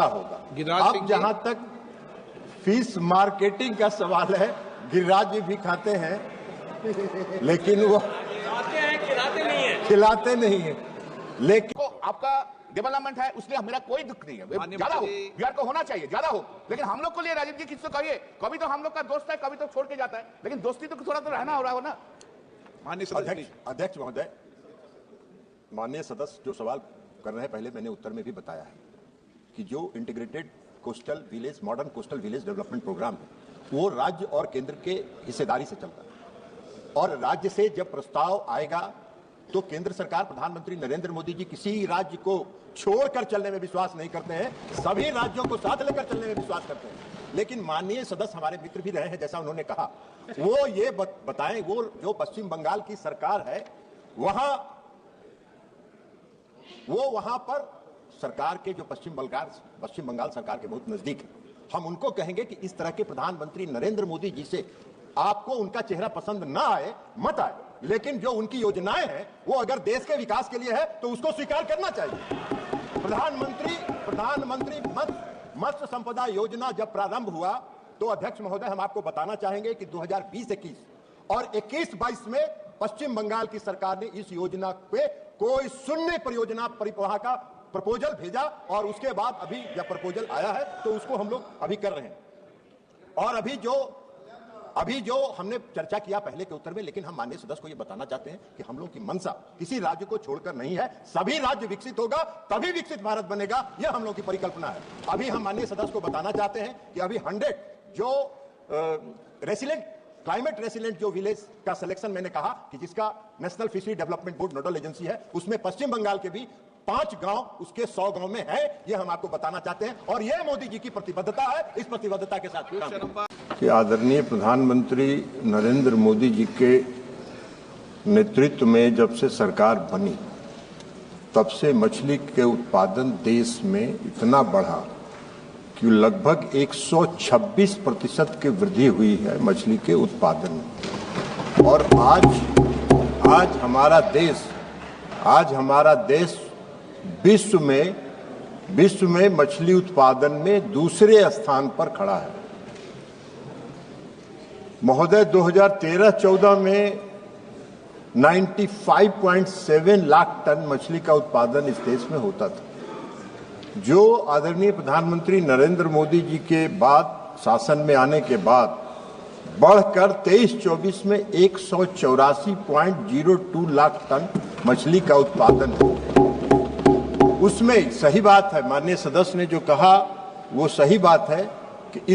पता होगा। अब जहां तक फिश मार्केटिंग का सवाल है, गिरिराज जी भी खाते हैं लेकिन वो खिलाते नहीं है। लेकिन आपका डेवलपमेंट है, उसलिए मेरा कोई दुख नहीं है। ज्यादा हो, बिहार को होना चाहिए, ज्यादा हो, लेकिन हम लोग को लिए राजीव जी किसी को कहिए, कभी तो हम लोग का दोस्त है, कभी तो छोड़ के जाता है, लेकिन दोस्ती तो थोड़ा तो रहना हो रहा हो ना। माननीय अध्यक्ष महोदय, माननीय सदस्य जो सवाल कर रहे हैं, पहले मैंने उत्तर में भी बताया है कि जो integrated coastal village, modern coastal village development programme है, वो राज्य और केंद्र के हिस्सेदारी से चलता है। और राज्य से जब प्रस्ताव आएगा तो केंद्र सरकार, प्रधानमंत्री नरेंद्र मोदी जी किसी राज्य को छोड़कर चलने में विश्वास नहीं करते हैं, सभी राज्यों को साथ लेकर चलने में विश्वास करते हैं। लेकिन माननीय सदस्य हमारे मित्र भी रहे हैं, जैसा उन्होंने कहा, वो ये बताएं, वो जो पश्चिम बंगाल की सरकार है, वहां पर सरकार के जो पश्चिम बंगाल सरकार के बहुत नजदीक है। हम उनको कहेंगे कि इस तरह के प्रधानमंत्री नरेंद्र मोदी जी से आपको उनका चेहरा पसंद ना आए, मत आए, लेकिन जो उनकी योजनाएं हैं वो अगर देश के विकास के लिए है तो उसको स्वीकार करना चाहिए। प्रधानमंत्री मत्स्य संपदा योजना जब प्रारंभ हुआ तो अध्यक्ष महोदय, हम आपको बताना चाहेंगे कि 2020-21 और 21-22 में पश्चिम बंगाल की सरकार ने इस योजना पे कोई शून्य परियोजना परिवाह का प्रपोजल भेजा, और उसके बाद अभी जब प्रपोजल आया है तो उसको हम लोग अभी कर रहे हैं। और अभी जो हमने चर्चा किया पहले के उत्तर में, लेकिन हम माननीय सदस्य को ये बताना चाहते हैं कि हम लोग की मंशा किसी राज्य को छोड़कर नहीं है, सभी राज्य विकसित होगा तभी विकसित भारत बनेगा, यह हम लोग की परिकल्पना है। अभी हम माननीय सदस्य को बताना चाहते हैं कि अभी 100 जो क्लाइमेट रेसिलेंट जो विलेज का सिलेक्शन मैंने कहा कि जिसका national fishery development board nodal agency है, उसमें पश्चिम बंगाल के भी 5 गांव उसके 100 गांव में है, यह हम आपको बताना चाहते हैं। और यह मोदी जी की प्रतिबद्धता है, इस प्रतिबद्धता के साथ कि आदरणीय प्रधानमंत्री नरेंद्र मोदी जी के नेतृत्व में जब से सरकार बनी तब से मछली के उत्पादन देश में इतना बढ़ा कि लगभग 126% की वृद्धि हुई है मछली के उत्पादन में। और आज हमारा देश विश्व में मछली उत्पादन में दूसरे स्थान पर खड़ा है। महोदय, 2013-14 में 95.7 लाख टन मछली का उत्पादन इस देश में होता था, जो आदरणीय प्रधानमंत्री नरेंद्र मोदी जी के बाद शासन में आने के बाद बढ़कर 23-24 में 184.02 लाख टन मछली का उत्पादन हो। उसमें सही बात है, माननीय सदस्य ने जो कहा वो सही बात है